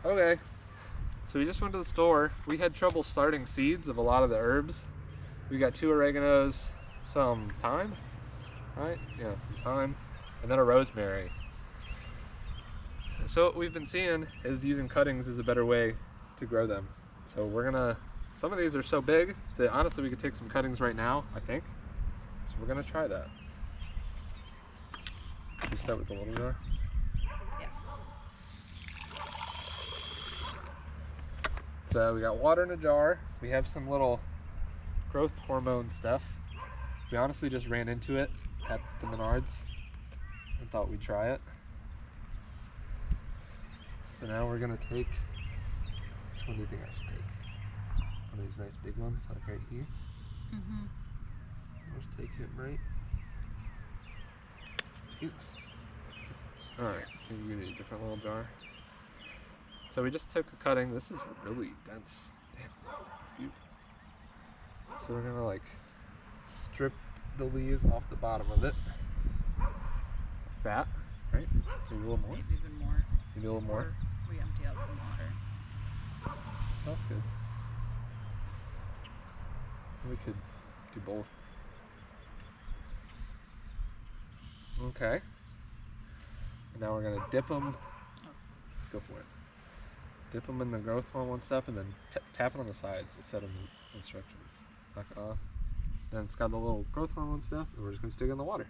Okay, so we just went to the store. We had trouble starting seeds of a lot of the herbs. We got 2 oreganos, some thyme, right? Yeah, some thyme, and then a rosemary. So what we've been seeing is using cuttings is a better way to grow them. So we're gonna, some of these are so big that honestly we could take some cuttings right now, I think. So we're gonna try that. We start with the little jar. Yeah. So we got water in a jar. We have some little growth hormone stuff. We honestly just ran into it at the Menards and thought we'd try it. So now we're gonna take, which one do you think I should take? One of these nice big ones, like right here. Mm-hmm. Let's take him right. Jesus. Alright, maybe we need a different little jar. So we just took a cutting. This is really dense. Damn, it's beautiful. So we're gonna like strip the leaves off the bottom of it. Like that, right? Maybe a little more? Maybe even more. Maybe a little more? Or we empty out some water. That's good. We could do both. Okay. And now we're gonna dip them. Go for it. Dip them in the growth hormone stuff, and then tap it on the sides. It said in the instructions. Knock it off. Then it's got the little growth hormone stuff, and we're just gonna stick it in the water.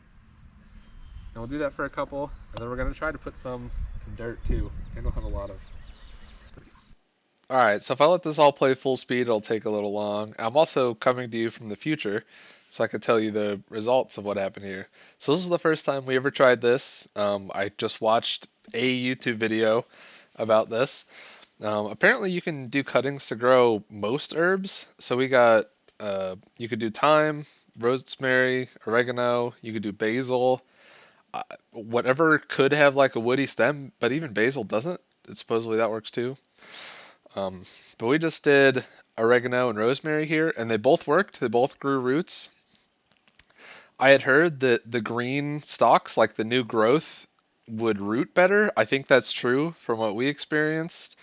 And we'll do that for a couple, and then we're gonna try to put some in dirt too. I don't have a lot of. Alright, so if I let this all play full speed, it'll take a little long. I'm also coming to you from the future, so I can tell you the results of what happened here. So this is the first time we ever tried this. I just watched a YouTube video about this. Apparently you can do cuttings to grow most herbs. So we got, you could do thyme, rosemary, oregano, you could do basil, whatever could have like a woody stem, but even basil doesn't. Supposedly that works too. But we just did oregano and rosemary here, and they both worked. They both grew roots. I had heard that the green stalks, like the new growth, would root better. I think that's true from what we experienced.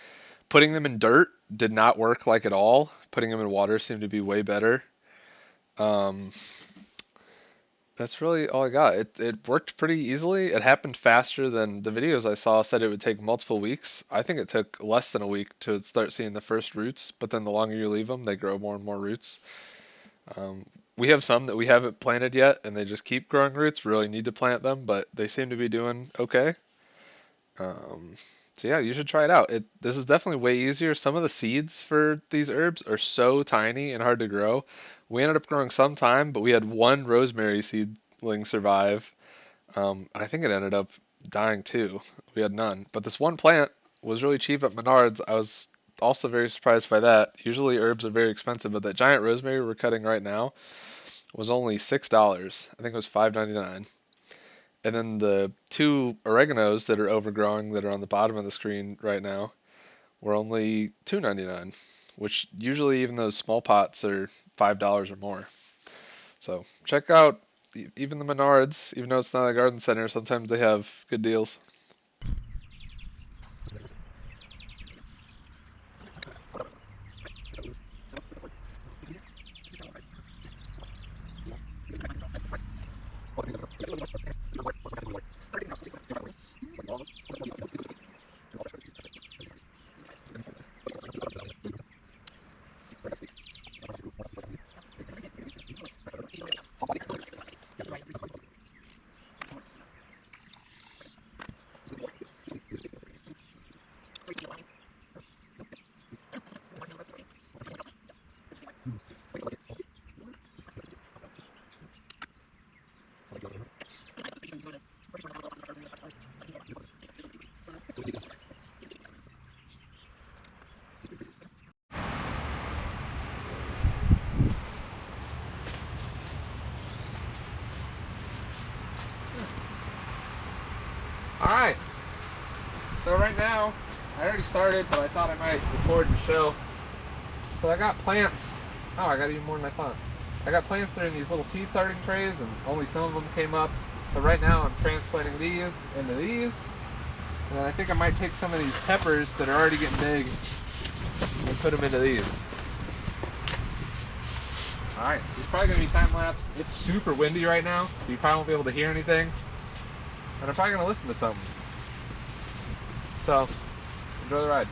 Putting them in dirt did not work like at all. Putting them in water seemed to be way better. That's really all I got. It worked pretty easily. It happened faster than the videos I saw said it would take multiple weeks. I think it took less than a week to start seeing the first roots, but then the longer you leave them, they grow more and more roots. We have some that we haven't planted yet, and they just keep growing roots. Really need to plant them, but they seem to be doing okay. So yeah, you should try it out. This is definitely way easier. Some of the seeds for these herbs are so tiny and hard to grow. We ended up growing some thyme, but we had one rosemary seedling survive. I think it ended up dying too. We had none. But this one plant was really cheap at Menards. I was also very surprised by that. Usually herbs are very expensive, but that giant rosemary we're cutting right now was only $6. I think it was $5.99. And then the 2 oreganos that are overgrowing that are on the bottom of the screen right now were only $2.99, which usually even those small pots are $5 or more. So check out even the Menards, even though it's not a garden center, sometimes they have good deals. Alright, so right now, I already started, but I thought I might record and show. So I got plants. Oh, I got even more than I thought. I got plants that are in these little seed starting trays, and only some of them came up. So right now I'm transplanting these into these. And then I think I might take some of these peppers that are already getting big and put them into these. Alright, it's probably going to be time lapse. It's super windy right now, so you probably won't be able to hear anything. And I'm probably going to listen to something. So, enjoy the ride.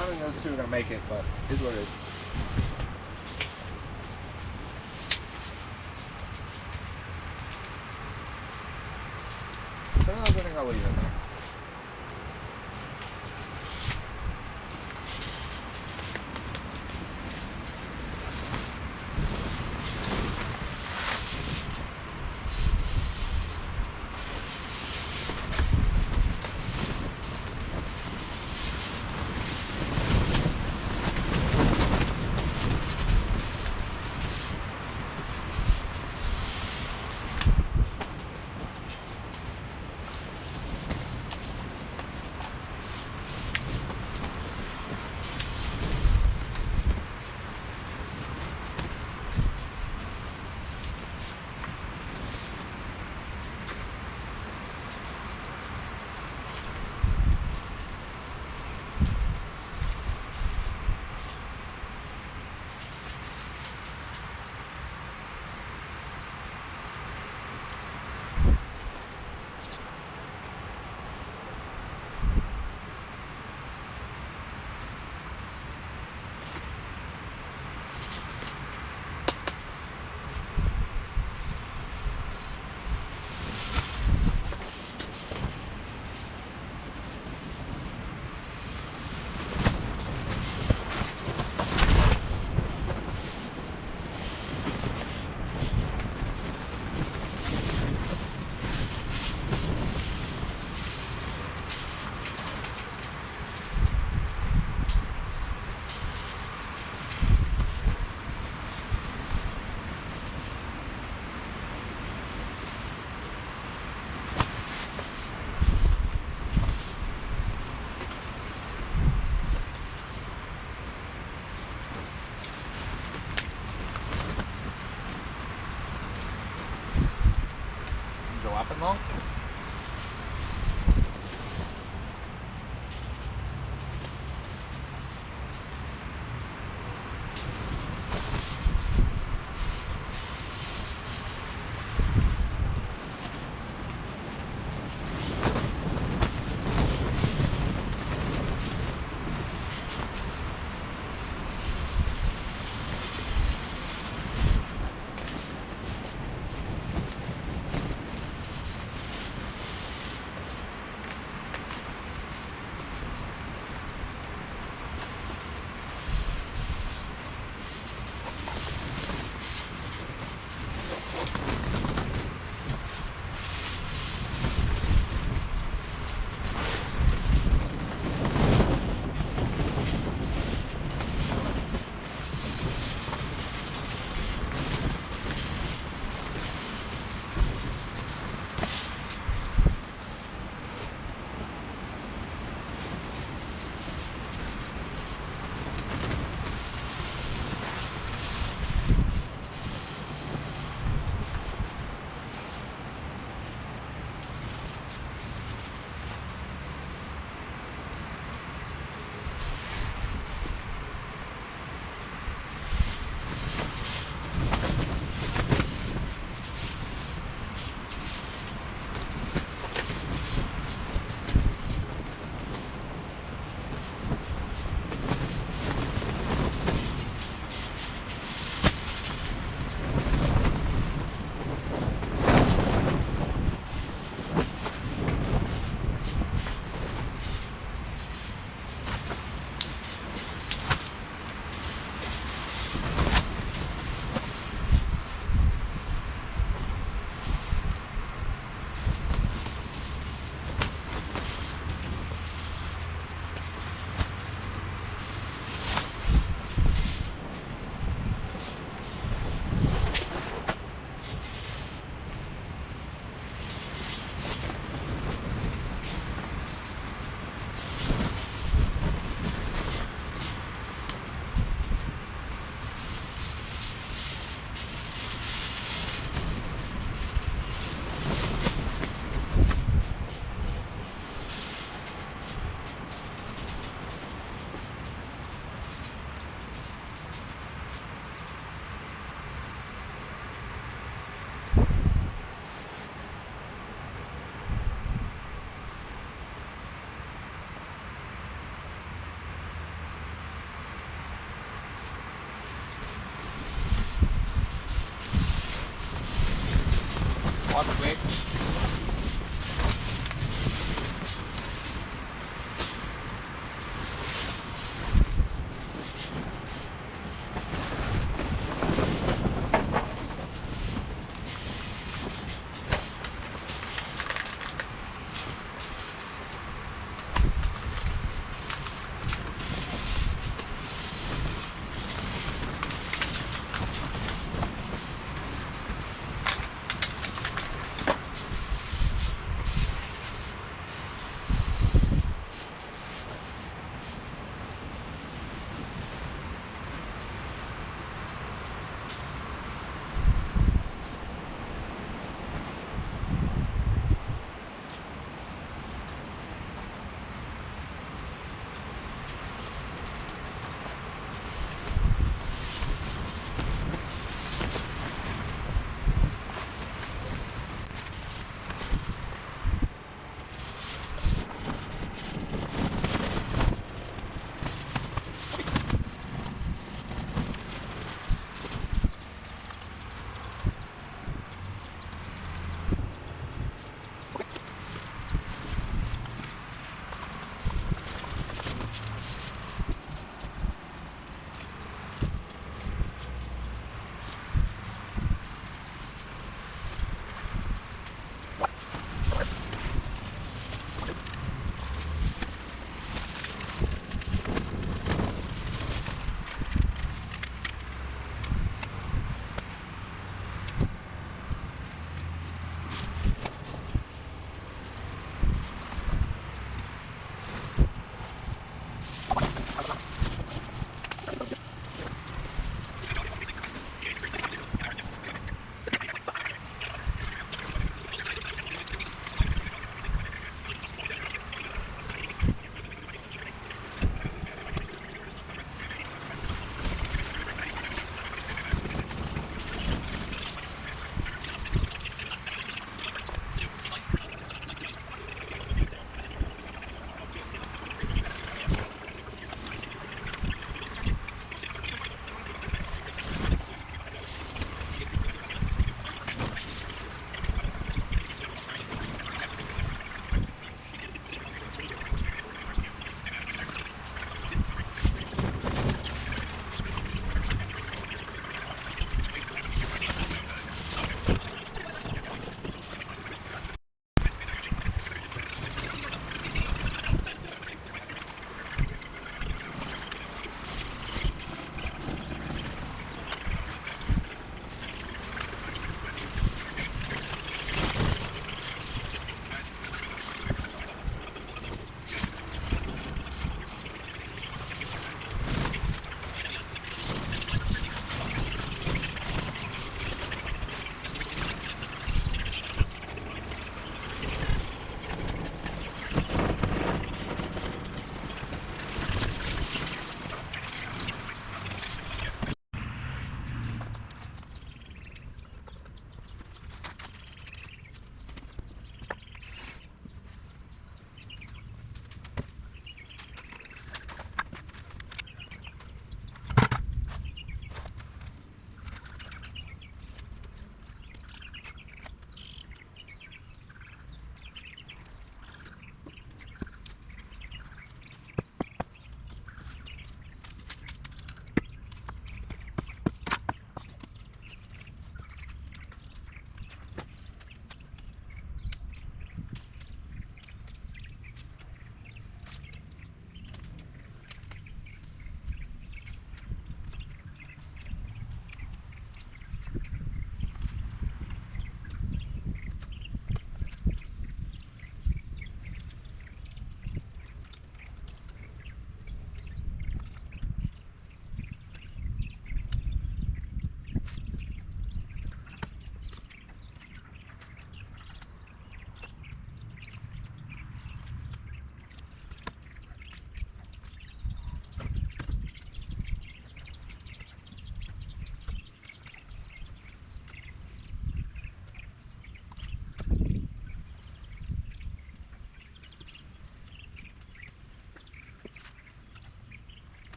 I don't think those two are going to make it, but it is what it is. Some of those I think I'll leave in there.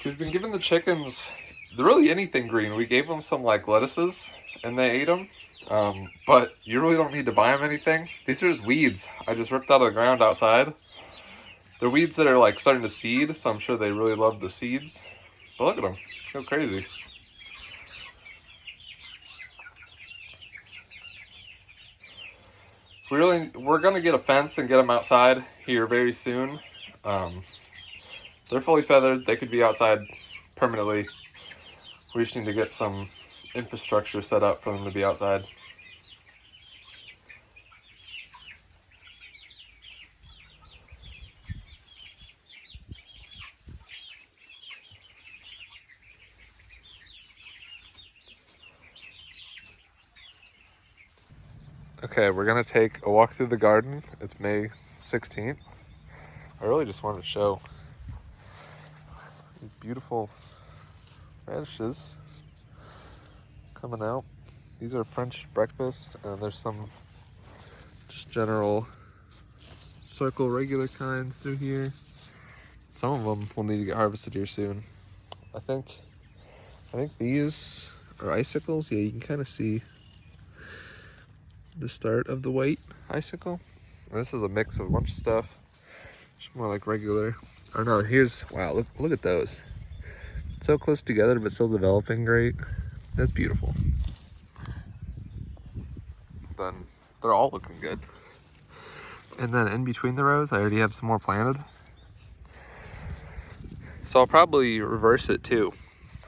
We've been giving the chickens really anything green. We gave them some like lettuces and they ate them. But you really don't need to buy them anything. These are just weeds I just ripped out of the ground outside. They're weeds that are like starting to seed, so I'm sure they really love the seeds. But look at them, go crazy. We're gonna get a fence and get them outside here very soon. They're fully feathered. They could be outside permanently. We just need to get some infrastructure set up for them to be outside. Okay, we're gonna take a walk through the garden. It's May 16th. I really just wanted to show these beautiful radishes coming out. These are French breakfast, and there's some just general circle regular kinds through here. Some of them will need to get harvested here soon. I think these are icicles. Yeah, you can kind of see the start of the white icicle. And this is a mix of a bunch of stuff. It's more like regular. Or no, wow, look at those. So close together, but still developing great. That's beautiful. Then they're all looking good. And then in between the rows, I already have some more planted. So I'll probably reverse it too.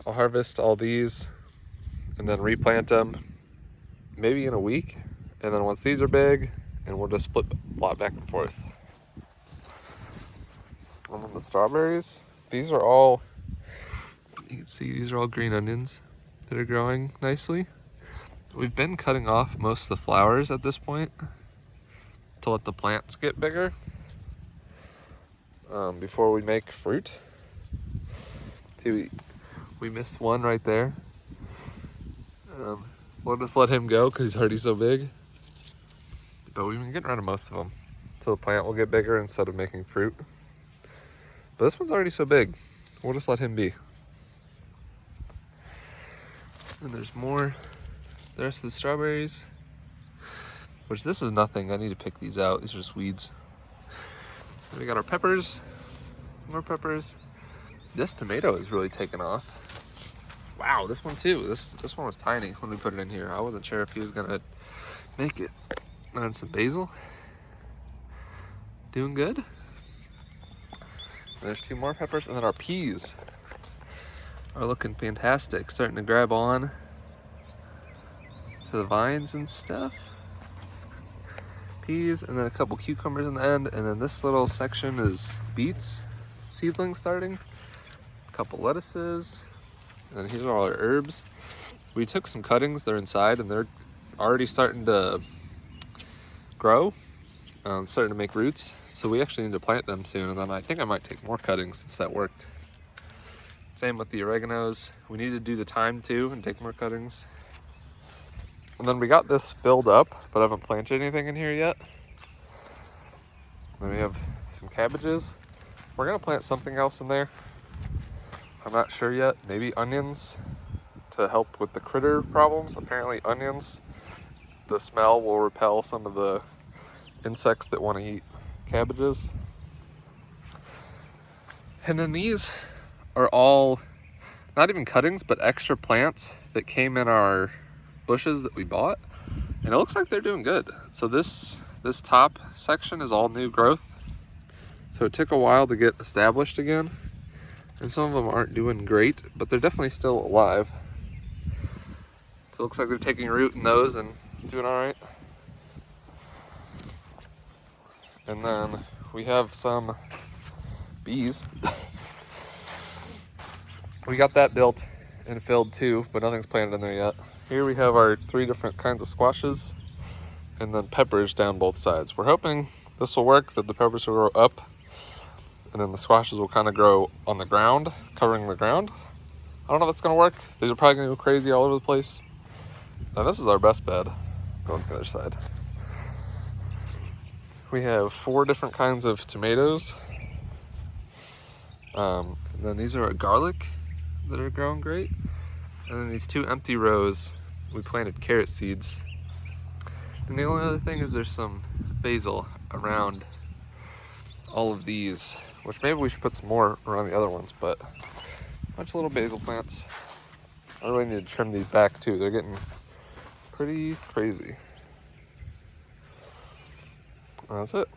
I'll harvest all these and then replant them maybe in a week. And then once these are big, and we'll just flip plot back and forth. And then the strawberries, these are all, you can see these are all green onions that are growing nicely. We've been cutting off most of the flowers at this point to let the plants get bigger before we make fruit. See, we missed one right there. We'll just let him go because he's already so big. But we've been getting rid of most of them so the plant will get bigger instead of making fruit. But this one's already so big, we'll just let him be. And there's more, the rest of the strawberries, which this is nothing. I need to pick these out. These are just weeds. Then we got our peppers, more peppers. This tomato is really taken off. Wow, this one too. This one was tiny when we put it in here. I wasn't sure if he was gonna make it. And some basil. Doing good. There's 2 more peppers, and then our peas are looking fantastic. Starting to grab on to the vines and stuff. Peas, and then a couple cucumbers in the end, and then this little section is beets, seedlings starting. A couple lettuces, and then here's all our herbs. We took some cuttings, they're inside, and they're already starting to grow, starting to make roots, so we actually need to plant them soon, and then I think I might take more cuttings since that worked. Same with the oreganos. We need to do the thyme too and take more cuttings. And then we got this filled up, but I haven't planted anything in here yet. Then we have some cabbages. We're gonna plant something else in there. I'm not sure yet. Maybe onions to help with the critter problems. Apparently onions, the smell will repel some of the insects that want to eat cabbages. And then these are all not even cuttings, but extra plants that came in our bushes that we bought, and it looks like they're doing good. So this top section is all new growth, so it took a while to get established again, and some of them aren't doing great, but they're definitely still alive. So it looks like they're taking root in those and doing all right. And then we have some bees. We got that built and filled too, but nothing's planted in there yet. Here we have our 3 different kinds of squashes, and then peppers down both sides. We're hoping this will work, that the peppers will grow up, and then the squashes will kind of grow on the ground, covering the ground. I don't know if that's gonna work. These are probably gonna go crazy all over the place. And this is our best bed. Go on the other side. We have 4 different kinds of tomatoes. And then these are garlic that are growing great. And then these 2 empty rows, we planted carrot seeds. And the only other thing is there's some basil around all of these, which maybe we should put some more around the other ones, but a bunch of little basil plants. I really need to trim these back too. They're getting pretty crazy. That's it.